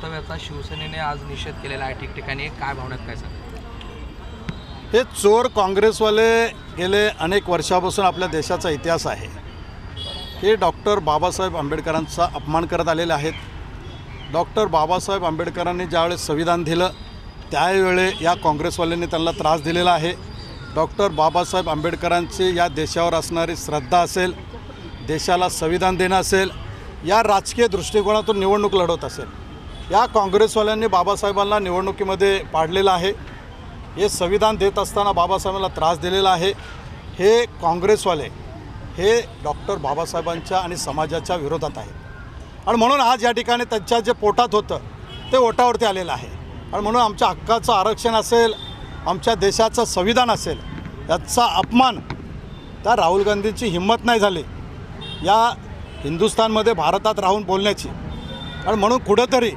वक्तव्याचा शिवसेनेने आज निषेध केलेला आहे ठिकठिकाणी. काय भावनात काय सांगा? हे चोर काँग्रेसवाले गेले अनेक वर्षापासून आपल्या देशाचा इतिहास आहे. हे डॉक्टर बाबासाहेब आंबेडकरांचा अपमान करत आलेले आहेत. डॉक्टर बाबासाहेब आंबेडकरांनी ज्यावेळेस संविधान दिलं त्यावेळी या काँग्रेसवाल्यांनी त्यांना त्रास दिलेला आहे. डॉक्टर बाबासाहेब आंबेडकरांची या देशावर असणारी श्रद्धा असेल, देशाला संविधान देणं असेल, या राजकीय दृष्टिकोनातून निवडणूक लढवत असेल, या काँग्रेसवाल्यांनी बाबासाहेबांना निवडणुकीमध्ये पाडलेलं आहे. हे संविधान देत असताना बाबासाहेबांना त्रास दिलेला आहे. हे काँग्रेसवाले हे डॉक्टर बाबासाहेबांच्या आणि समाजाच्या विरोधात आहेत आणि म्हणून आज या ठिकाणी त्यांच्या जे पोटात होतं ते ओटावरती आलेलं आहे. आणि म्हणून आमच्या हक्काचं आरक्षण असेल, आमच्या देशाचं संविधान असेल, याचा अपमान त्या राहुल गांधींची हिंमत नाही झाली या हिंदुस्थानमध्ये भारतात राहून बोलण्याची. आणि म्हणून कुठंतरी